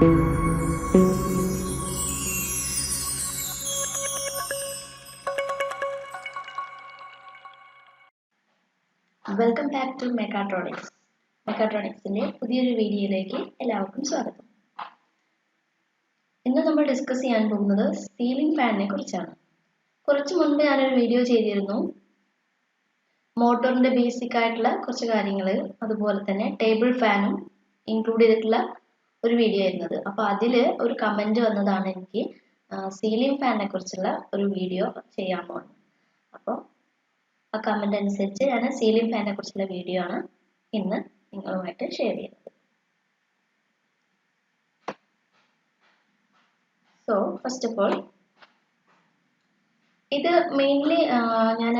Welcome back to Mechatronics. മെക്കാട്രോണിക്സിന്റെ പുതിയൊരു വീഡിയോയിലേക്ക് എല്ലാവർക്കും സ്വാഗതം. ഇന്ന് നമ്മൾ ഡിസ്കസ് ചെയ്യാൻ പോകുന്നത് സീലിംഗ് ഫാനിനെ കുറിച്ചാണ്. കുറച്ച് മുൻപ് ഞാനൊരു വീഡിയോ ചെയ്തിരുന്നു മോട്ടോറിന്റെ ബേസിക് ആയിട്ടുള്ള കുറച്ച് കാര്യങ്ങൾ, അതുപോലെ തന്നെ ടേബിൾ ഫാനും ഇൻക്ലൂഡ് ചെയ്തിട്ടുള്ള ഒരു വീഡിയോ ആയിരുന്നത്. അപ്പോൾ അതിൽ ഒരു കമന്റ് വന്നതാണ് എനിക്ക് സീലിംഗ് ഫാനിനെ കുറിച്ചുള്ള ഒരു വീഡിയോ ചെയ്യാമോ എന്ന്. അപ്പോൾ ആ കമന്റ് അനുസരിച്ച് ഞാൻ സീലിംഗ് ഫാനിനെ കുറിച്ചുള്ള വീഡിയോ ആണ് ഇന്ന് നിങ്ങളുമായിട്ട് ഷെയർ ചെയ്യുന്നത്. സോ ഫസ്റ്റ് ഓഫ് ഓൾ, ഇത് മെയിൻലി ഞാൻ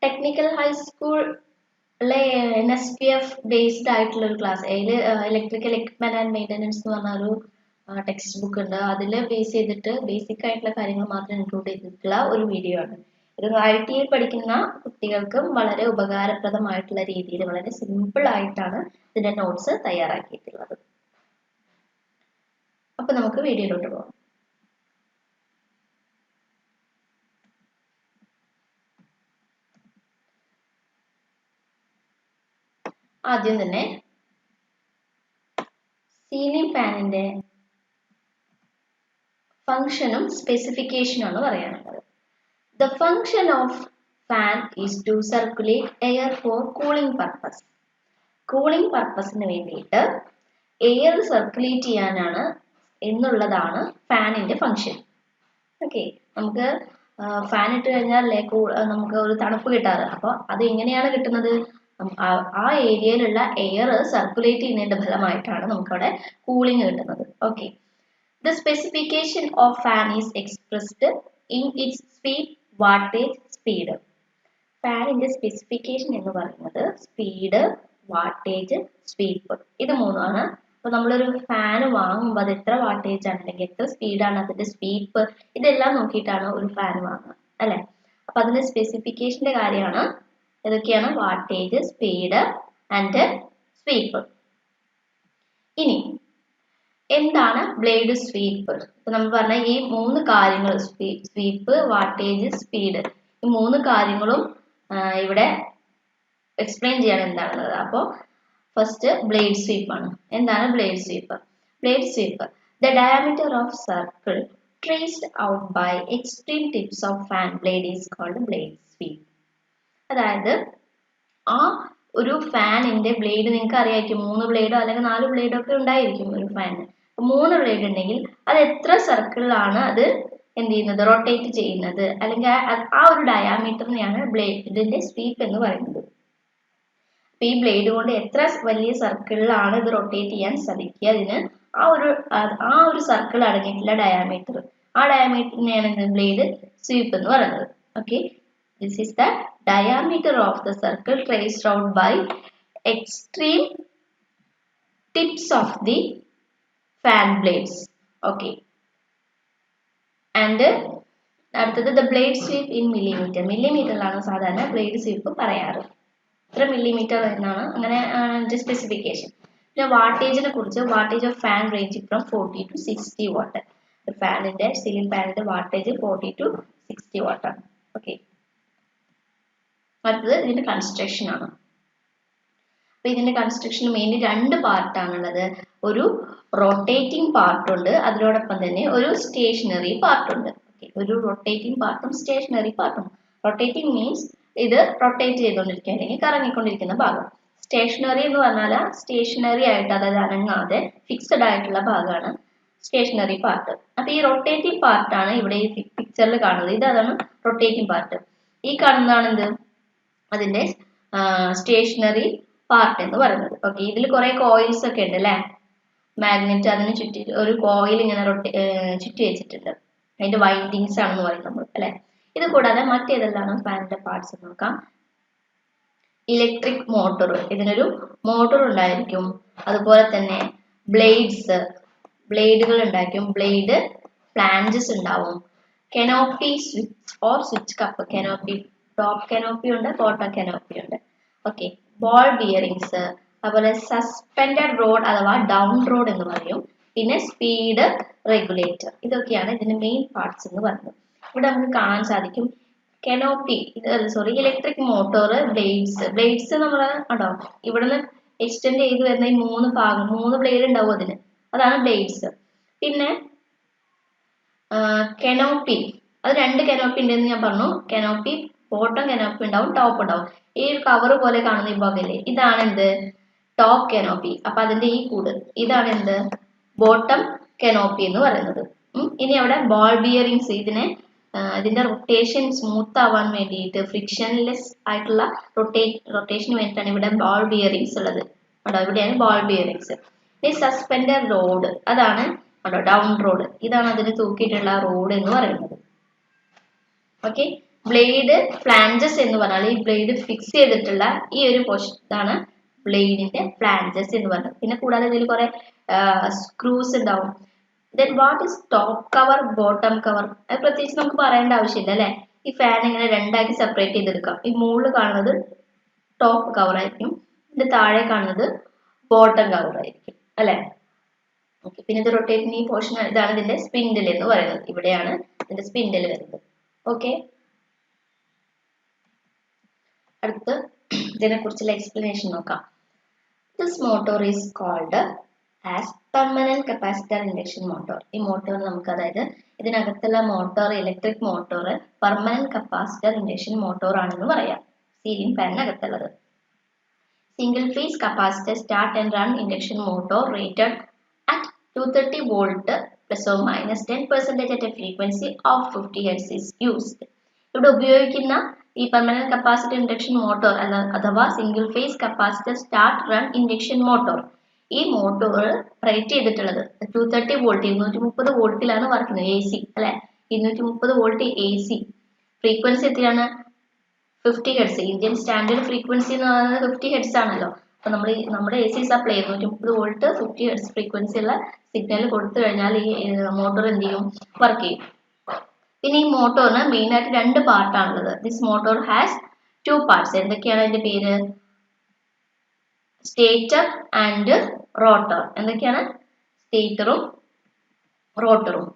ടെക്നിക്കൽ ഹൈസ്കൂളിലെ NSPF ബേസ്ഡ് ആയിട്ടുള്ള ഒരു ക്ലാസ്, അതിൽ ഇലക്ട്രിക്കൽ എക്യുപ്മെന്റ് ആൻഡ് മെയിൻ്റനൻസ് എന്ന് പറഞ്ഞ ഒരു ടെക്സ്റ്റ് ബുക്ക് ഉണ്ട്. അതിൽ ബേസ് ചെയ്തിട്ട് ബേസിക് ആയിട്ടുള്ള കാര്യങ്ങൾ മാത്രം ഇൻക്ലൂഡ് ചെയ്തിട്ടുള്ള ഒരു വീഡിയോ ആണ്. ഇത് ITI പഠിക്കുന്ന കുട്ടികൾക്കും വളരെ ഉപകാരപ്രദമായിട്ടുള്ള രീതിയിൽ വളരെ സിമ്പിൾ ആയിട്ടാണ് ഇതിന്റെ നോട്ട്സ് തയ്യാറാക്കിയിട്ടുള്ളത്. അപ്പൊ നമുക്ക് വീഡിയോയിലോട്ട് പോകാം. ആദ്യം തന്നെ സീലിംഗ് ഫാനിന്റെ ഫംഗ്ഷനും സ്പെസിഫിക്കേഷനും ആണ് പറയാനുള്ളത്. The function of fan is to circulate air for cooling purpose. Cooling purpose-ന് വേണ്ടിയിട്ട് എയർ സർക്കുലേറ്റ് ചെയ്യാനാണ് എന്നുള്ളതാണ് ഫാനിന്റെ ഫംഗ്ഷൻ. ഓക്കെ, നമുക്ക് ഫാൻ ഇട്ട് കഴിഞ്ഞാൽ നമുക്ക് ഒരു തണുപ്പ് കിട്ടാറ്. അപ്പോൾ അത് എങ്ങനെയാണ് കിട്ടുന്നത്? ആ ഏരിയയിലുള്ള എയർ സർക്കുലേറ്റ് ചെയ്യുന്നതിന്റെ ഫലമായിട്ടാണ് നമുക്കവിടെ കൂളിംഗ് കിട്ടുന്നത്. Okay, the specification of fan is expressed in its speed, wattage, speed. ഫാനിന്റെ സ്പെസിഫിക്കേഷൻ എന്ന് പറയുന്നത് സ്പീഡ്, വാട്ടേജ്, സ്വീപ്പ്, ഇത് മൂന്നാണ്. അപ്പൊ നമ്മളൊരു ഫാൻ വാങ്ങുമ്പോൾ അത് എത്ര വാട്ടേജ് ആണ് അല്ലെങ്കിൽ എത്ര സ്പീഡാണ്, അതിന്റെ സ്വീപ്പ്, ഇതെല്ലാം നോക്കിയിട്ടാണ് ഒരു ഫാൻ വാങ്ങുക, അല്ലെ? അപ്പൊ അതിന്റെ സ്പെസിഫിക്കേഷന്റെ കാര്യമാണ് ഏതൊക്കെയാണ്? Wattage, speed and sweep. ഇനി എന്താണ് ബ്ലേഡ് സ്വീപ്പ്? ഇപ്പൊ നമ്മൾ പറഞ്ഞ ഈ മൂന്ന് കാര്യങ്ങൾ, സ്വീപ്പ്, വാട്ടേജ്, സ്പീഡ്, ഈ മൂന്ന് കാര്യങ്ങളും ഇവിടെ എക്സ്പ്ലെയിൻ ചെയ്യാൻ എന്താണുള്ളത്. അപ്പോൾ ഫസ്റ്റ് ബ്ലേഡ് സ്വീപ്പ് ആണ്. എന്താണ് blade sweep? Blade sweep, the diameter of circle traced out by extreme tips of fan blade is called blade sweep. അതായത് ആ ഒരു ഫാനിന്റെ ബ്ലേഡ് നിങ്ങൾക്ക് അറിയായിരിക്കും, 3 ബ്ലേഡോ അല്ലെങ്കിൽ 4 ബ്ലേഡോ ഒക്കെ ഉണ്ടായിരിക്കും ഒരു ഫാനിന്. 3 ബ്ലേഡ് ഉണ്ടെങ്കിൽ അത് എത്ര സർക്കിളിലാണ് അത് എന്ത് ചെയ്യുന്നത്, റൊട്ടേറ്റ് ചെയ്യുന്നത്, അല്ലെങ്കിൽ ആ ഒരു ഡയാമീറ്ററിനെയാണ് ബ്ലേഡിന്റെ സ്വീപ്പ് എന്ന് പറയുന്നത്. അപ്പൊ ഈ ബ്ലേഡ് കൊണ്ട് എത്ര വലിയ സർക്കിളിലാണ് ഇത് റൊട്ടേറ്റ് ചെയ്യാൻ സാധിക്കുക, അതിന് ആ ഒരു സർക്കിൾ അടങ്ങിയിട്ടുള്ള ഡയാമീറ്റർ, ആ ഡയാമീറ്ററിനെയാണ് ബ്ലേഡ് സ്വീപ്പ് എന്ന് പറയുന്നത്. Okay, this is the diameter of the circle traced out by extreme tips of the fan blades. Okay, and അടുത്തത് the blade sweep in millimeter. മില്ലിമീറ്ററിലാണ് സാധാരണ ബ്ലേഡ് സ്വീപ്പ് പറയാറ്. എത്ര മില്ലിമീറ്റർ എന്നാണ് അങ്ങനെ സ്പെസിഫിക്കേഷൻ. പിന്നെ വാട്ടേജിനെ കുറിച്ച്, wattage of fan range from 40 to 60 watt. ഫാനിന്റെ സീലിംഗ് ഫാനിന്റെ വാട്ടേജ് 40 to 60 വാട്ടാണ്. ഓക്കെ, അടുത്തത് ഇതിന്റെ കൺസ്ട്രക്ഷൻ ആണ്. അപ്പൊ ഇതിന്റെ കൺസ്ട്രക്ഷൻ മെയിൻലി 2 പാർട്ടാണുള്ളത്. ഒരു റൊട്ടേറ്റിംഗ് പാർട്ടുണ്ട്, അതിനോടൊപ്പം തന്നെ ഒരു സ്റ്റേഷനറി പാർട്ടുണ്ട്. ഒരു റൊട്ടേറ്റിംഗ് പാർട്ടും സ്റ്റേഷനറി പാർട്ടും. റൊട്ടേറ്റിംഗ് മീൻസ് ഇത് റൊട്ടേറ്റ് ചെയ്തുകൊണ്ടിരിക്കുക അല്ലെങ്കിൽ കറങ്ങിക്കൊണ്ടിരിക്കുന്ന ഭാഗം. സ്റ്റേഷനറി എന്ന് പറഞ്ഞാൽ സ്റ്റേഷനറി ആയിട്ട്, അതായത് അനങ്ങാതെ ഫിക്സഡ് ആയിട്ടുള്ള ഭാഗമാണ് സ്റ്റേഷനറി പാർട്ട്. അപ്പൊ ഈ റൊട്ടേറ്റിംഗ് പാർട്ടാണ് ഇവിടെ ഈ പിക്ചറിൽ കാണുന്നത്. ഇതാണ് റൊട്ടേറ്റിംഗ് പാർട്ട്. ഈ കാണുന്നതാണ് എന്ത്, അതിന്റെ സ്റ്റേഷനറി പാർട്ട് എന്ന് പറയുന്നത്. ഓക്കെ, ഇതിൽ കുറെ കോയിൽസ് ഒക്കെ ഉണ്ട് അല്ലെ, മാഗ്നറ്റ്, അതിന് ചുറ്റി ഒരു കോയിൽ ഇങ്ങനെ ചുറ്റി വെച്ചിട്ടുണ്ട്. അതിന്റെ വൈൻഡിങ്സ് ആണെന്ന് പറയും നമ്മൾ അല്ലെ. ഇത് കൂടാതെ മറ്റേതെല്ലാം ഫാനിന്റെ പാർട്സ് നോക്കാം. ഇലക്ട്രിക് മോട്ടോർ, ഇതിനൊരു മോട്ടോർ ഉണ്ടായിരിക്കും. അതുപോലെ തന്നെ ബ്ലേഡുകൾ ഉണ്ടായിരിക്കും, ബ്ലേഡ് ഫ്ലാഞ്ചസ് ഉണ്ടാവും. Canopy switch or switch cup, canopy top canopy ഉണ്ട്, ബോട്ടം കനോപ്പി ഉണ്ട്. ഓക്കെ, ബോൾ ബിയറിങ്സ്, അതുപോലെ സസ്പെൻഡഡ് റോഡ് അഥവാ ഡൗൺ റോഡ് എന്ന് പറയും. പിന്നെ സ്പീഡ് റെഗുലേറ്റർ. ഇതൊക്കെയാണ് ഇതിന്റെ മെയിൻ പാർട്സ് എന്ന് പറയുന്നത്. ഇവിടെ നമുക്ക് കാണാൻ സാധിക്കും കനോപ്പി, ഇലക്ട്രിക് മോട്ടോർ, ബ്ലേഡ്സ് നമ്മൾ കണ്ടോ ഇവിടുന്ന് എക്സ്റ്റെൻഡ് ചെയ്ത് വരുന്ന ഈ 3 ബ്ലേഡ് ഉണ്ടാവും അതിന്, അതാണ് ബ്ലേഡ്സ്. പിന്നെ കനോപ്പി, അത് 2 കനോപ്പി ഉണ്ടെന്ന് ഞാൻ പറഞ്ഞു. കനോപ്പി ബോട്ടം കനോപ്പി ഉണ്ടാവും, ടോപ്പ് ഉണ്ടാവും. ഈ കവർ പോലെ കാണുന്ന ഈ ഭാഗല്ലേ, ഇതാണ് എന്ത് ടോപ്പ് കനോപ്പി. അപ്പൊ അതിന്റെ ഈ കൂട് ഇതാണ് എന്ത് ബോട്ടം കനോപ്പി എന്ന് പറയുന്നത്. ഇനി അവിടെ ബോൾ ബിയറിങ്സ്, ഇതിന്റെ റൊട്ടേഷൻ സ്മൂത്ത് ആവാൻ വേണ്ടിയിട്ട് ഫ്രിക്ഷൻലെസ് ആയിട്ടുള്ള റൊട്ടേഷന് വേണ്ടിയിട്ടാണ് ഇവിടെ ബോൾ ബിയറിങ്സ് ഉള്ളത്. കേട്ടോ, ഇവിടെയാണ് ബോൾ ബിയറിങ്സ്. ഈ സസ്പെൻഡർ റോഡ്, അതാണ് കേട്ടോ ഡൗൺ റോഡ്. ഇതാണ് അതിന് തൂക്കിയിട്ടുള്ള റോഡ് എന്ന് പറയുന്നത്. ഓക്കെ, ബ്ലേഡ് ഫ്ലാഞ്ചസ് എന്ന് പറഞ്ഞാൽ ഈ ബ്ലേഡ് ഫിക്സ് ചെയ്തിട്ടുള്ള ഈ ഒരു പോർഷൻ, ഇതാണ് ബ്ലേഡിന്റെ ഫ്ലാഞ്ചസ് എന്ന് പറയുന്നത്. പിന്നെ കൂടാതെ ഇതിൽ കുറെ സ്ക്രൂസ് ഉണ്ടാവും. Then what is top cover, bottom cover? അത് പ്രത്യേകിച്ച് നമുക്ക് പറയേണ്ട ആവശ്യമില്ല അല്ലെ. ഈ ഫാൻ ഇങ്ങനെ 2ആക്കി സെപ്പറേറ്റ് ചെയ്തെടുക്കാം. ഈ മുകളിൽ കാണുന്നത് ടോപ്പ് കവർ ആയിരിക്കും, ഇതിന്റെ താഴെ കാണുന്നത് ബോട്ടം കവർ ആയിരിക്കും അല്ലെ. ഓക്കെ, പിന്നെ ഇത് റൊട്ടേറ്റിംഗ് ഈ പോർഷൻ, ഇതാണ് ഇതിന്റെ സ്പിൻഡിൽ എന്ന് പറയുന്നത്. ഇവിടെയാണ് ഇതിന്റെ സ്പിൻഡിൽ വരുന്നത്. ഓക്കെ, അടുത്ത് ഇതിനെ കുറിച്ചുള്ള എക്സ്പ്ലനേഷൻ നോക്കാം. This motor is called as permanent capacitor induction motor. ഈ മോട്ടോർ നമുക്ക്, അതായത് ഇതിനകത്തുള്ള motor, electric motor permanent capacitor induction motor ആണെന്ന് പറയാം. സീലിംഗ് ഫാനിനകത്തുള്ളത്. Single phase capacitor start and run induction motor rated at 230 volt plus or minus 10% at a frequency of 50 Hz is used. ഇവിടെ ഉപയോഗിക്കുന്ന ഈ പെർമനന്റ് കപ്പാസിറ്റർ ഇൻഡക്ഷൻ മോട്ടോർ അഥവാ single phase capacitor start run induction motor, ഈ motor rate ചെയ്തിട്ടുള്ളത് 230 volt 230 വോൾട്ടിലാണ് work ചെയ്യുന്നത്. AC അല്ലെ, 230 volt AC. Frequency എത്രയാണ്? 50 Hz. Indian standard frequency എന്ന് പറയുന്നത് 50 Hz ആണല്ലോ. അപ്പൊ നമ്മുടെ AC supply 230 volt 50 Hz frequency ഉള്ള സിഗ്നൽ കൊടുത്തു കഴിഞ്ഞാൽ ഈ മോട്ടോർ എന്ത് ചെയ്യും? വർക്ക് ചെയ്യും. പിന്നെ ഈ മോട്ടോറിന് മെയിൻ ആയിട്ട് 2 പാർട്ടാണുള്ളത്. This motor has 2 parts. എന്തൊക്കെയാണ് അതിന്റെ പേര്? Stator and rotor. എന്തൊക്കെയാണ്? സ്റ്റേറ്ററും റോട്ടറും.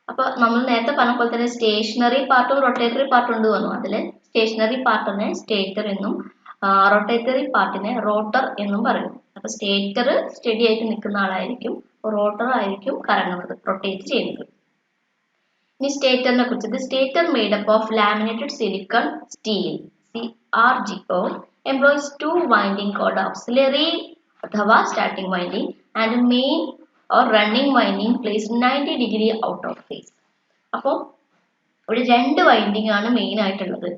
അപ്പൊ നമ്മൾ നേരത്തെ പറഞ്ഞ പോലെ തന്നെ സ്റ്റേഷനറി പാർട്ടും റൊട്ടേറ്ററി പാർട്ടും ഉണ്ട് വന്നു. അതിൽ സ്റ്റേഷനറി പാർട്ടിനെ സ്റ്റേറ്റർ എന്നും റൊട്ടേറ്ററി പാർട്ടിനെ റോട്ടർ എന്നും പറയും. അപ്പൊ സ്റ്റേറ്റർ സ്റ്റഡി ആയിട്ട് നിൽക്കുന്ന ആളായിരിക്കും, റോട്ടർ ആയിരിക്കും കറങ്ങുന്നത്, റൊട്ടേറ്റ് ചെയ്യുന്നത്. ഇനി സ്റ്റേറ്ററിനെ കുറിച്ച്, stator made up of laminated silicon steel CRGO employs 2 winding called auxiliary അഥവാ starting winding and main or running winding placed 90 degree out of phase. അപ്പോൾ ഇവിടെ 2 വൈൻഡിങ് ആണ് മെയിൻ ആയിട്ടുള്ളത്.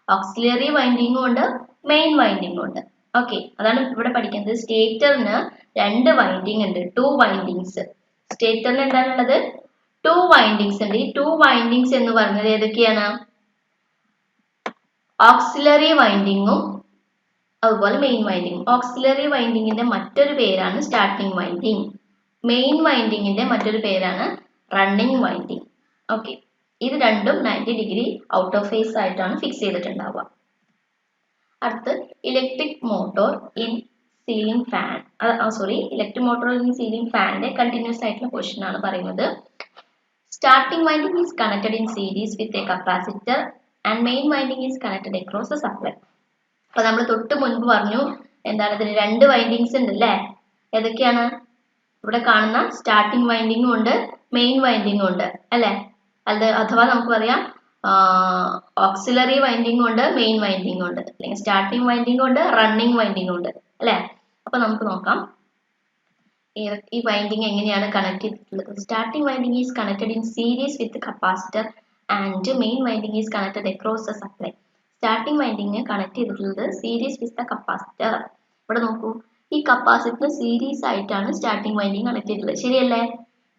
ഓക്സിലറി വൈൻഡിങ്ങും ഉണ്ട്, മെയിൻ വൈൻഡിങ്ങും ഉണ്ട്. ഓക്കെ, അതാണ് ഇവിടെ പഠിക്കുന്നത്. സ്റ്റേറ്ററിന് 2 വൈൻഡിങ് ഉണ്ട്, 2 വൈൻഡിങ്സ്. സ്റ്റേറ്ററിന് എന്താണുള്ളത്? 2 വൈൻഡിങ്സ് ഉണ്ട്. ഈ 2 വൈൻഡിങ്സ് എന്ന് പറയുന്നത് ഏതൊക്കെയാണ്? ഓക്സിലറി വൈൻഡിങ്ങും അതുപോലെ മെയിൻ വൈൻഡിങ്ങും. ഓക്സിലറി വൈൻഡിങ്ങിന്റെ മറ്റൊരു പേരാണ് സ്റ്റാർട്ടിംഗ് വൈൻഡിങ്. മെയിൻ വൈൻഡിങ്ങിന്റെ മറ്റൊരു പേരാണ് റണ്ണിങ് വൈൻഡിങ്. ഓക്കെ, ഇത് രണ്ടും 90 ഡിഗ്രി ഔട്ട് ഓഫ് ഫേസ് ആയിട്ടാണ് ഫിക്സ് ചെയ്തിട്ടുണ്ടാവുക. അടുത്ത് electric motor in ceiling fan. Electric motor in ceiling ഫാനിന്റെ കണ്ടിന്യൂസ് ആയിട്ടുള്ള പൊസിഷൻ ആണ് പറയുന്നത്. Starting winding is connected in series with a capacitor and main winding is connected across a supply. അപ്പൊ നമ്മൾ തൊട്ട് മുൻപ് പറഞ്ഞു എന്താണ് ഇതിന് 2 വൈൻഡിങ്സ് ഉണ്ട് അല്ലേ? ഏതൊക്കെയാണ്? ഇവിടെ കാണുന്ന സ്റ്റാർട്ടിംഗ് വൈൻഡിങ്ങും ഉണ്ട്, മെയിൻ വൈൻഡിങ്ങും ഉണ്ട് അല്ലെ. അഥവാ നമുക്ക് പറയാം ഓക്സിലറി വൈൻഡിങ്ങും ഉണ്ട്, മെയിൻ വൈൻഡിങ്ങും ഉണ്ട്, അല്ലെങ്കിൽ സ്റ്റാർട്ടിംഗ് വൈൻഡിങ്ങും ഉണ്ട്, റണ്ണിങ് വൈൻഡിങ്ങും ഉണ്ട് അല്ലെ. അപ്പൊ നമുക്ക് നോക്കാം ഈ വൈൻഡിങ് എങ്ങനെയാണ് കണക്ട് ചെയ്തിട്ടുള്ളത്. Starting winding is connected in series with capacitor and main winding is connected across the supply. Starting winding connect ചെയ്തിട്ടുള്ളത് സീരീസ് വിത്ത് ദ കപ്പാസിറ്റർ. ഇവിടെ നോക്കൂ, ഈ കപ്പാസിറ്റർ സീരീസ് ആയിട്ടാണ് സ്റ്റാർട്ടിംഗ് വൈൻഡിങ് കണക്ട് ചെയ്തിട്ടുള്ളത്, ശരിയല്ലേ?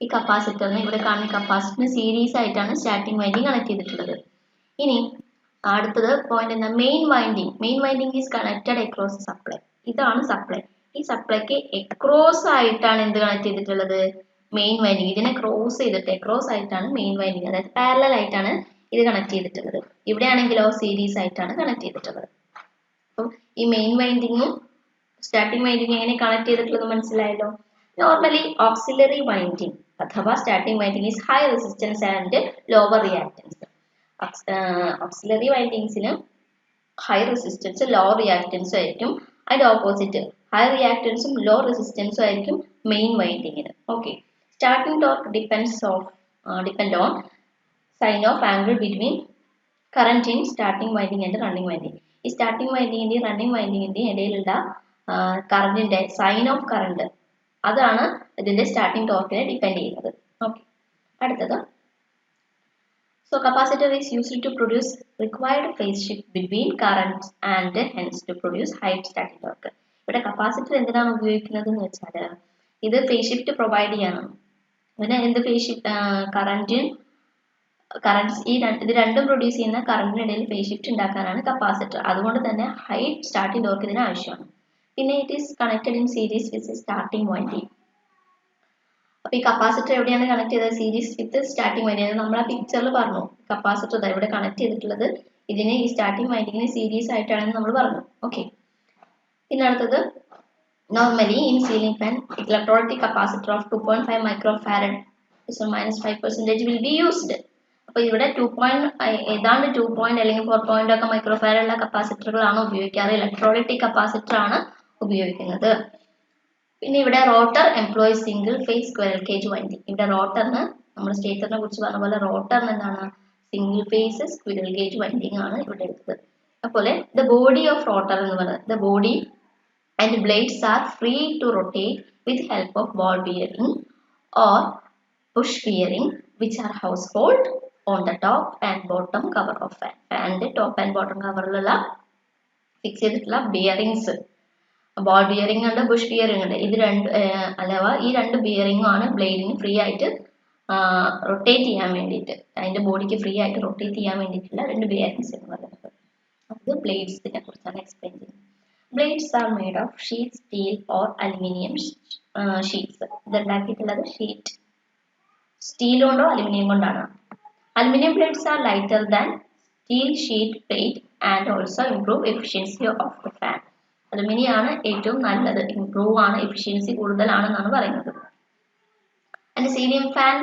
ഈ കപ്പാസിറ്ററിന്, ഇവിടെ കാണുന്ന കപ്പാസിറ്ററിന് സീരീസ് ആയിട്ടാണ് സ്റ്റാർട്ടിംഗ് വൈൻഡിങ് കണക്ട് ചെയ്തിട്ടുള്ളത്. ഇനി അടുത്തത് പോയിന്റ് എന്താ? Main winding. Main winding is connected across supply. ഇതാണ് സപ്ലൈ. ഈ സപ്ലൈക്ക് എക്രോസ് ആയിട്ടാണ് എന്ത് കണക്ട് ചെയ്തിട്ടുള്ളത്? Main winding. ഇതിനെ ക്രോസ് ചെയ്തിട്ട് എക്രോസ് ആയിട്ടാണ് മെയിൻ വൈൻഡിങ്, അതായത് പാരലൽ ആയിട്ടാണ് ഇത് കണക്ട് ചെയ്തിട്ടുള്ളത്. ഇവിടെ ആണെങ്കിലോ സീരീസ് ആയിട്ടാണ് കണക്ട് ചെയ്തിട്ടുള്ളത്. അപ്പം ഈ മെയിൻ വൈൻഡിങ്ങും സ്റ്റാർട്ടിംഗ് വൈൻഡിങ് എങ്ങനെ കണക്ട് ചെയ്തിട്ടുള്ളത് മനസ്സിലായല്ലോ. നോർമലി ഓക്സിലറി വൈൻഡിങ് അഥവാ starting winding is high resistance and lower reactance. Auxiliary വൈൻഡിങ്സിന് ഹൈ റെസിസ്റ്റൻസ് ലോ റിയാക്റ്റൻസും ആയിരിക്കും. അതിന്റെ ഓപ്പോസിറ്റ് ഹൈ റിയാക്റ്റൻസും ലോ റെസിസ്റ്റൻസും ആയിരിക്കും മെയിൻ വൈൻഡിങ്ങിന്. Okay. Starting torque depend on sine of angle between current in starting winding and running winding. ഈ starting വൈൻഡിങ്ങിന്റെയും റണ്ണിംഗ് വൈൻഡിങ്ങിന്റെയും ഇടയിലുള്ള കറന്റിന്റെ സൈൻ ഓഫ് കറന്റ് അതാണ് ഇതിന്റെ സ്റ്റാർട്ടിംഗ് ടോർക്കിനെ ഡിപ്പെൻഡ് ചെയ്യുന്നത്. ഓക്കെ. അടുത്തത് So capacitor is used to produce required phase shift between currents and hence to produce high static torque. ഇവിടെ കപ്പാസിറ്റർ എന്തിനാണ് ഉപയോഗിക്കുന്നത് എന്ന് വെച്ചാൽ ഇത് ഫേസ് ഷിഫ്റ്റ് പ്രൊവൈഡ് ചെയ്യണം. പിന്നെ എന്ത് ഫേസ് ഷിഫ്റ്റ് കറണ്ട്സ് ഇത് രണ്ടും പ്രൊഡ്യൂസ് ചെയ്യുന്ന കറന്റിനിടയിൽ ഫേസ് ഷിഫ്റ്റ് ഉണ്ടാക്കാനാണ് കപ്പാസിറ്റർ. അതുകൊണ്ട് തന്നെ ഹൈ സ്റ്റാർട്ടിംഗ് ടോർക്ക് ഇതിന് ആവശ്യമാണ്. പിന്നെ it is connected in series with starting winding. അപ്പൊ ഈ കപ്പാസിറ്റർ എവിടെയാണ് കണക്ട് ചെയ്തത്? സീരീസ് വിത്ത് സ്റ്റാർട്ടിംഗ് വൈൻഡിങ്. നമ്മൾ ആ പിക്ചറിൽ പറഞ്ഞു കപ്പാസിറ്റർ ഇവിടെ കണക്ട് ചെയ്തിട്ടുള്ളത് ഇതിന് ഈ സ്റ്റാർട്ടിംഗ് വൈൻഡിങ്ങിന് സീരീസ് ആയിട്ടാണെന്ന് നമ്മൾ പറഞ്ഞു. ഓക്കെ. പിന്നെ അടുത്തത് normally in ceiling fan electrolytic capacitor of 2.5 microfarad -5% will be used. അപ്പൊ ഇവിടെ 2 അല്ലെങ്കിൽ 4 ഒക്കെ മൈക്രോഫാരഡുള്ള കപ്പാസിറ്ററുകളാണ് ഉപയോഗിക്കാറ്. ഇലക്ട്രോലൈറ്റിക് കപ്പാസിറ്റർ ആണ് ഉപയോഗിക്കുന്നത്. പിന്നെ ഇവിടെ rotor employs single phase square cage winding. ഇവിടെ റോട്ടറിന് നമ്മൾ സ്റ്റേറ്ററിനെ കുറിച്ച് പറഞ്ഞ പോലെ റോട്ടറിന് എന്താണ് single phase squirrel cage winding ആണ് ഇവിടെ എടുത്തത്. അതുപോലെ ദ ബോഡി ഓഫ് റോട്ടർ എന്ന് പറയുന്നത് the body and blades are free to rotate with help of ball bearing or push bearing which are house hold on the top and bottom cover of fan. ഫാനിന്റെ top and bottom കവറിലുള്ള fix ചെയ്തിട്ടുള്ള bearings, ball bearing ഉണ്ട്, bush bearing ഉണ്ട്. ഇത് അഥവാ ഈ രണ്ട് ബിയറിംഗും ആണ് ബ്ലേഡിന് ഫ്രീ ആയിട്ട് റൊട്ടേറ്റ് ചെയ്യാൻ വേണ്ടിയിട്ട്, അതിന്റെ ബോഡിക്ക് ഫ്രീ ആയിട്ട് റൊട്ടേറ്റ് ചെയ്യാൻ വേണ്ടിയിട്ടുള്ള രണ്ട് ബിയറിംഗ്സ് എന്ന് പറയുന്നത്. അത് ബ്ലേഡ്സിനെ കുറിച്ചാണ് എക്സ്പ്ലെയിൻ ചെയ്യുന്നത്. Blades are made of sheet steel or aluminium sheets. ഇത് ഉണ്ടാക്കിയിട്ടുള്ളത് സ്റ്റീൽ കൊണ്ടോ അലുമിനിയം കൊണ്ടാണ്. Aluminium blades are lighter than steel sheet plate and also improve efficiency of the fan. Aluminium ആണ് ഏറ്റവും നല്ലത്, ഇംപ്രൂവ് ആണ്, എഫിഷ്യൻസി കൂടുതലാണെന്നാണ് പറയുന്നത്. And ceiling fan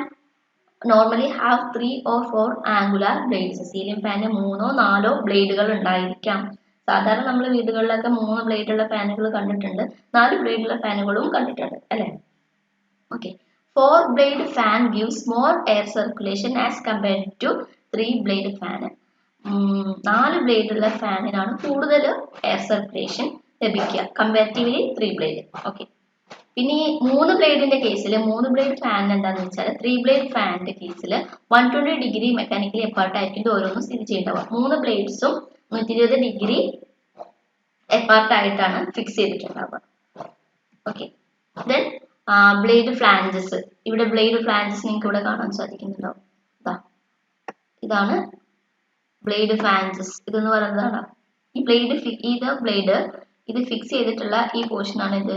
normally have 3 or 4 angular blades. Ceiling ഫാനിന് 3 or 4 ബ്ലേഡുകൾ ഉണ്ടായിരിക്കാം. സാധാരണ നമ്മൾ വീടുകളിലൊക്കെ 3 ബ്ലേഡുള്ള ഫാനുകൾ കണ്ടിട്ടുണ്ട്, 4 ബ്ലേഡുള്ള ഫാനുകളും കണ്ടിട്ടുണ്ട് അല്ലേ. Okay. 4 blade fan gives more air circulation as compared to 3 blade fan. 4 blade ഉള്ള ഫാനിനാണ് കൂടുതൽ എയർ സർക്കുലേഷൻ ലഭിക്കുക കമ്പാരിറ്റീവ്ലി 3 ബ്ലേഡ്. ഓക്കെ. പിന്നെ ഈ 3 ബ്ലേഡിന്റെ കേസിൽ 3 ബ്ലേഡ് ഫാൻ എന്താണെന്ന് വെച്ചാൽ 3 ബ്ലേഡ് ഫാനിന്റെ കേസിൽ 120 ഡിഗ്രി മെക്കാനിക്കലി എപ്പാർട്ട് ആയിട്ട് ഓരോന്നും സ്ഥിതി ചെയ്യേണ്ടവ. 3 ബ്ലേഡ്സും 120 ഡിഗ്രി എപ്പാർട്ട് ആയിട്ടാണ് ഫിക്സ് ചെയ്തിട്ടുണ്ടാവുക. ഓക്കെ. Then blade flanges. ഇവിടെ ബ്ലേഡ് ഫ്ലാഞ്ചസ് നിങ്ങൾക്ക് ഇവിടെ കാണാൻ സാധിക്കുന്നുണ്ടാവും. ഇതാണ് ബ്ലേഡ് ഫ്ലാഞ്ചസ്. ഇതെന്ന് പറയുന്നതാണ് ഈ ബ്ലേഡ് ഇത് ഫിക്സ് ചെയ്തിട്ടുള്ള ഈ പോർഷൻ ആണ് ഇത്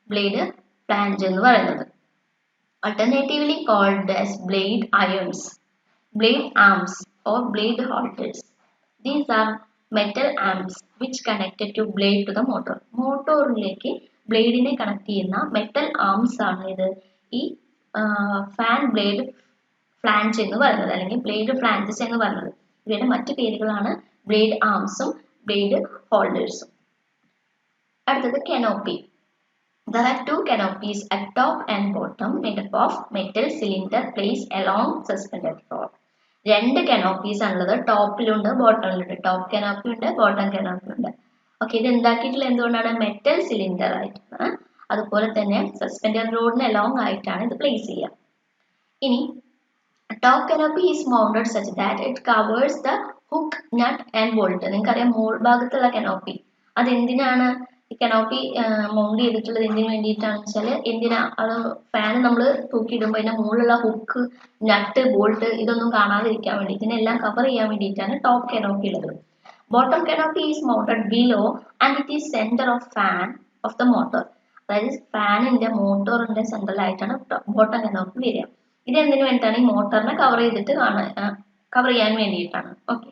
ബ്ലേഡ് ഫ്ലാഞ്ച് എന്ന് പറയുന്നത്. Alternatively called as blade irons, blade arms or blade holders. These are metal arms which connected to blade to the motor. മോട്ടോറിലേക്ക് ബ്ലേഡിനെ കണക്ട് ചെയ്യുന്ന മെറ്റൽ ആംസ് ആണ് ഇത് ഈ ഫാൻ ബ്ലേഡ് ഫ്ലാഞ്ച് എന്ന് പറയുന്നത്, അല്ലെങ്കിൽ ബ്ലേഡ് ഫ്ലാഞ്ചസ് എന്ന് പറയുന്നത്. ഇവയുടെ മറ്റു പേരുകളാണ് ബ്ലേഡ് ആംസും ബ്ലേഡ് ഹോൾഡേഴ്സും. അടുത്തത് canopy. There are 2 canopies at top and bottom made up of metal cylinder placed along suspended rod. 2 canopies ആണുള്ളത്, ടോപ്പിലുണ്ട് ബോട്ടമിലുണ്ട്. ടോപ്പ് കനോപ്പി ഉണ്ട്, ബോട്ടം കനോപ്പി ഉണ്ട്. ഓക്കെ. ഇത് ഉണ്ടാക്കിയിട്ടുള്ള എന്തുകൊണ്ടാണ്? മെറ്റൽ സിലിണ്ടർ ആയിട്ടാണ്. അതുപോലെ തന്നെ സസ്പെൻഡഡ് റോഡിന് അലോങ് ആയിട്ടാണ് ഇത് പ്ലേസ് ചെയ്യുക. ഇനി top canopy is mounted such that it covers the hook nut and bolt. നിങ്ങൾക്കറിയാം മോൾ ഭാഗത്തുള്ള കനോപ്പി അതെന്തിനാണ്? ഈ കനോപ്പി മൗണ്ട് ചെയ്തിട്ടുള്ളത് എന്തിനു വേണ്ടിയിട്ടാണെന്ന് വെച്ചാൽ എന്തിനാ അത് ഫാൻ നമ്മൾ തൂക്കിയിടുമ്പോൾ അതിന്റെ മുകളിലുള്ള ഹുക്ക് നട്ട് ബോൾട്ട് ഇതൊന്നും കാണാതിരിക്കാൻ വേണ്ടി, ഇതിനെല്ലാം കവർ ചെയ്യാൻ വേണ്ടിയിട്ടാണ് ടോപ്പ് കനോപ്പി ഉള്ളത്. Bottom canopy is mounted below and it is centre of fan of the motor. അതായത് ഫാനിന്റെ മോട്ടോറിന്റെ സെൻട്രലായിട്ടാണ് ബോട്ടം കനോപ്പി വരിക. ഇത് എന്തിനു വേണ്ടിയിട്ടാണ്? ഈ മോട്ടറിനെ കവർ ചെയ്യാൻ വേണ്ടിയിട്ടാണ്. ഓക്കെ.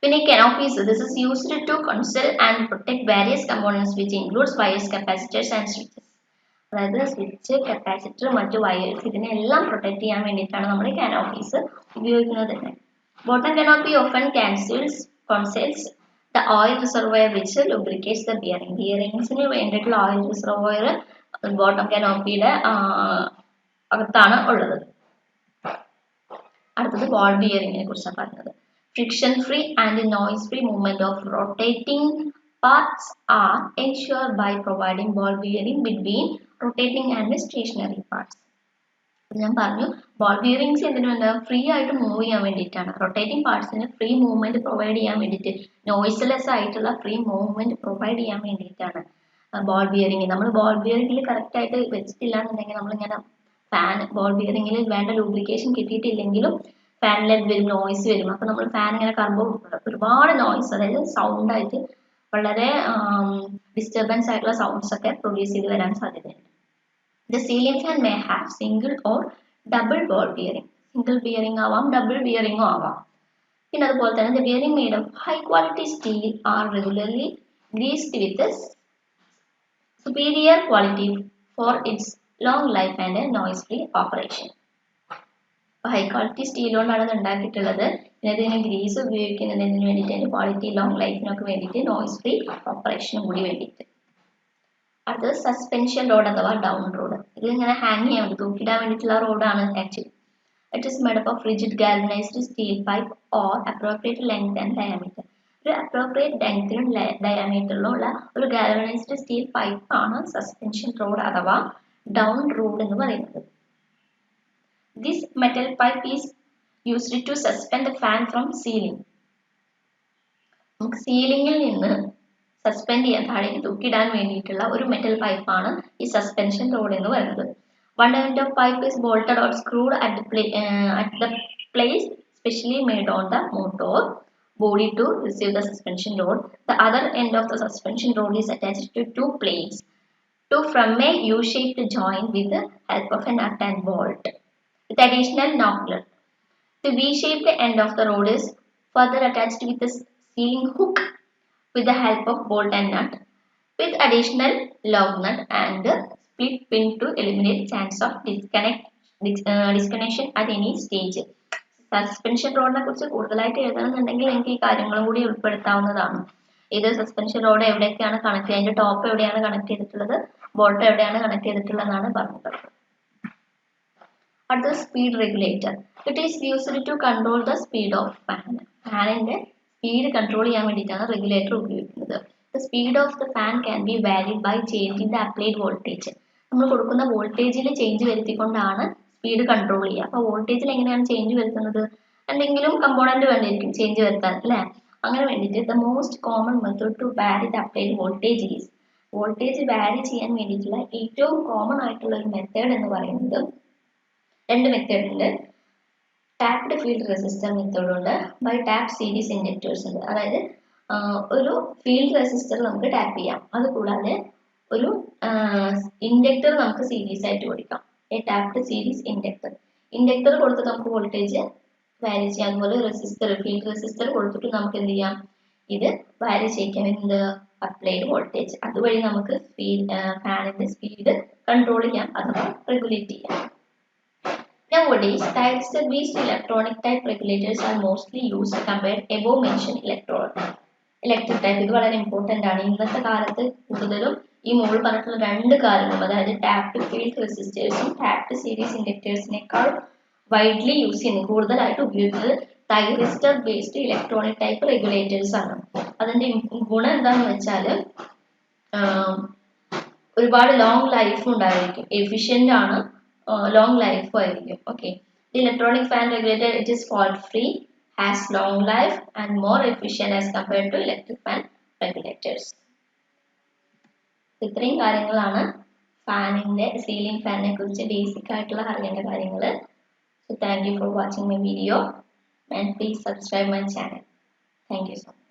പിന്നെ canopies, this is used to conceal and protect various components which includes wires, capacitors and switches. അതായത് സ്വിച്ച്, കപ്പാസിറ്റർ, മറ്റു വയേഴ്സ് ഇതിനെല്ലാം പ്രൊട്ടക്ട് ചെയ്യാൻ വേണ്ടിയിട്ടാണ് നമ്മൾ canopies ഉപയോഗിക്കുന്നത് തന്നെ. Bottom canopy often conceals the oil reservoir which lubricates the bearing. ബിയറിംഗ്സിന് വേണ്ടിയിട്ടുള്ള oil reservoir bottom കനോപ്പിയുടെ അകത്താണ് ഉള്ളത്. അടുത്തത് ബോൾ ബിയറിംഗിനെ കുറിച്ചാണ് പറഞ്ഞത്. Friction free and noise free movement of rotating parts are ensured by providing ball bearing between rotating and stationary parts. ഞാൻ പറഞ്ഞു ball bearings എന്തിനു വേണ്ട, ഫ്രീ ആയിട്ട് മൂവ് ചെയ്യാൻ വേണ്ടിയിട്ടാണ്. റൊട്ടേറ്റിംഗ് പാർട്സിന് ഫ്രീ മൂവ്മെന്റ് പ്രൊവൈഡ് ചെയ്യാൻ വേണ്ടിയിട്ട്, നോയ്സ്ലെസ് ആയിട്ടുള്ള ഫ്രീ മൂവ്മെന്റ് പ്രൊവൈഡ് ചെയ്യാൻ വേണ്ടിയിട്ടാണ് ബോൾ ബിയറിംഗ്. നമ്മൾ ബോൾ ബിയറിംഗിൽ കറക്റ്റ് ആയിട്ട് വെച്ചിട്ടില്ല എന്നുണ്ടെങ്കിൽ നമ്മളിങ്ങനെ ഫാൻ ബോൾ ബിയറിംഗിൽ വേണ്ട ലൂബ്രിക്കേഷൻ കിട്ടിയിട്ടില്ലെങ്കിലും ഫാനിൽ വരും, നോയ്സ് വരും. അപ്പോൾ നമ്മൾ ഫാൻ ഇങ്ങനെ കറങ്ങുമ്പോൾ ഒരുപാട് നോയ്സ്, അതായത് സൗണ്ട് ആയിട്ട് വളരെ ഡിസ്റ്റർബൻസ് ആയിട്ടുള്ള സൗണ്ട്സ് ഒക്കെ പ്രൊഡ്യൂസ് ചെയ്ത് വരാൻ സാധ്യതയുണ്ട്. The ceiling fan may have single or double ball bearing. Single bearing ആവാം, double bearing ആവാം. പിന്നെ അതുപോലെ തന്നെ the bearing made of high quality steel are regularly greased with superior quality for its long life and noise free operation. High quality steel കൊണ്ടാണ് ഇത് ഉണ്ടാക്കിയിട്ടുള്ളത്. പിന്നെ ഇതിന് ഗ്രീസ് ഉപയോഗിക്കുന്നതിന് വേണ്ടിയിട്ട്, അതിൻ്റെ ക്വാളിറ്റി ലോങ് ലൈഫിനൊക്കെ വേണ്ടിയിട്ട്, നോയ്സ് ഫ്രീ ഓപ്പറേഷനും കൂടി വേണ്ടിയിട്ട്. അടുത്തത് സസ്പെൻഷൻ റോഡ് അഥവാ ഡൗൺ റോഡ്. ഇത് ഇങ്ങനെ ഹാങ് ചെയ്യാൻ വേണ്ടി, തൂക്കിടാൻ വേണ്ടിയിട്ടുള്ള റോഡാണ് actually. It is made up of rigid galvanised steel pipe or appropriate length and diameter. ഒരു അപ്രോപ്രിയേറ്റ് ലെങ്ത്തിലും ഡയമീറ്ററിലും ഉള്ള ഒരു ഗാൽവനൈസ്ഡ് സ്റ്റീൽ പൈപ്പ് ആണ് സസ്പെൻഷൻ റോഡ് അഥവാ ഡൗൺ റോഡ് എന്ന് പറയുന്നത്. This metal pipe is used to suspend the fan from ceiling. നമുക്ക് സീലിംഗിൽ നിന്ന് suspend ചെയ്യാൻ, താഴേക്ക് തൂക്കിയിടാൻ വേണ്ടിയിട്ടുള്ള ഒരു മെറ്റൽ പൈപ്പാണ് ഈ സസ്പെൻഷൻ റോഡ് എന്ന് പറയുന്നത്. One end of pipe is bolted or screwed at the place specially made on the motor body to receive the suspension load. The other end of the suspension rod is attached to two plates from a U-shaped joint with the help of a nut and bolt with additional knocker. The V-shaped end of the rod is further attached with a ceiling hook with the help of bolt and nut with additional lug nut and split pin to eliminate chance of disconnection at any stage. Suspension റോഡിനെ കുറിച്ച് കൂടുതലായിട്ട് എഴുതണമെന്നുണ്ടെങ്കിൽ എനിക്ക് ഈ കാര്യങ്ങളും കൂടി ഉൾപ്പെടുത്താവുന്നതാണ്. ഇത് suspension road എവിടെയൊക്കെയാണ് connect ചെയ്യുക, അതിന്റെ ടോപ്പ് എവിടെയാണ് കണക്ട് ചെയ്തിട്ടുള്ളത്, ബോട്ടം എവിടെയാണ് കണക്ട് ചെയ്തിട്ടുള്ളതെന്നാണ് പറഞ്ഞത്. അടുത്തത് speed regulator. It is used to control the speed of fan. ഫാനിന്റെ സ്പീഡ് കൺട്രോൾ ചെയ്യാൻ വേണ്ടിയിട്ടാണ് റെഗുലേറ്റർ ഉപയോഗിക്കുന്നത്. The speed of the fan can be varied by changing the applied voltage. നമ്മൾ കൊടുക്കുന്ന വോൾട്ടേജിൽ ചേഞ്ച് വരുത്തിക്കൊണ്ടാണ് സ്പീഡ് കൺട്രോൾ ചെയ്യുക. അപ്പോൾ വോൾട്ടേജിൽ എങ്ങനെയാണ് ചേഞ്ച് വരുത്തുന്നത്? എന്തെങ്കിലും കമ്പോണന്റ് വേണ്ടിയിരിക്കും ചേഞ്ച് വരുത്താൻ, അല്ലേ? അങ്ങനെ വേണ്ടിയിട്ട് the most common method to vary the applied voltage is, voltage vary ചെയ്യാൻ വേണ്ടിയിട്ടുള്ള ഏറ്റവും കോമൺ ആയിട്ടുള്ള ഒരു മെത്തേഡ് എന്ന് പറയുന്നത്, രണ്ട് മെത്തേഡ് ഉണ്ട്. ടാപ്ഡ് ഫീൽഡ് റെസിസ്റ്റർ മെത്തേഡ് ഉണ്ട്, ബൈ ടാപ്പ് സീരീസ് ഇൻഡക്ടേഴ്സ് ഉണ്ട്. അതായത് ഒരു ഫീൽഡ് റെസിസ്റ്റർ നമുക്ക് ടാപ്പ് ചെയ്യാം, അതുകൂടാതെ ഒരു ഇൻഡക്ടർ നമുക്ക് സീരീസ് ആയിട്ട് കൊടുക്കാം. എ ടാപ്ഡ് സീരീസ് ഇൻഡക്ടർ കൊടുത്ത് നമുക്ക് വോൾട്ടേജ് വാരി ചെയ്യാം. അതുപോലെ റെസിസ്റ്റർ, ഫീൽഡ് റെസിസ്റ്റർ കൊടുത്തിട്ട് നമുക്ക് എന്ത് ചെയ്യാം, ഇത് വാരി ചെയ്യിക്കാം. എന്ത്? Applied voltage. അതുവഴി നമുക്ക് ഫാനിന്റെ സ്പീഡ് കൺട്രോൾ ചെയ്യാം അഥവാ റെഗുലേറ്റ് ചെയ്യാം. Nowadays, thyristor-based electronic type regulators are mostly used compared above mentioned electric type. ഇത് വളരെ ഇമ്പോർട്ടൻ്റ് ആണ്. ഇന്നത്തെ കാലത്ത് കൂടുതലും ഈ മുകളിൽ പറഞ്ഞിട്ടുള്ള രണ്ട് കാര്യങ്ങളും, അതായത് ടാപ്ഡ് ഫീൽഡ് റെസിസ്റ്റേഴ്സും ടാപ്ഡ് സീരീസ് ഇൻഡക്ടേഴ്സിനേക്കാൾ വൈഡ്ലി യൂസ് ചെയ്യുന്നത്, കൂടുതലായിട്ട് ഉപയോഗിക്കുന്നത് thyristor based electronic type regulators ആണ്. അതിന്റെ ഗുണം എന്താണെന്ന് വെച്ചാൽ ഒരുപാട് ലോങ് ലൈഫ് ഉണ്ടായിരിക്കും, എഫിഷ്യൻ്റ് ആണ്, long life ആയിരിക്കും. Okay, the electronic fan regulator, it is fault free, has long life and more efficient as compared to electric fan regulators. ഇത്രയും കാര്യങ്ങളാണ് ഫാനിന്റെ, സീലിംഗ് ഫാനിനെ കുറിച്ച് ബേസിക് ആയിട്ടുള്ള അറിയേണ്ട കാര്യങ്ങൾ. So thank you for watching my video and please subscribe my channel. Thank you so much.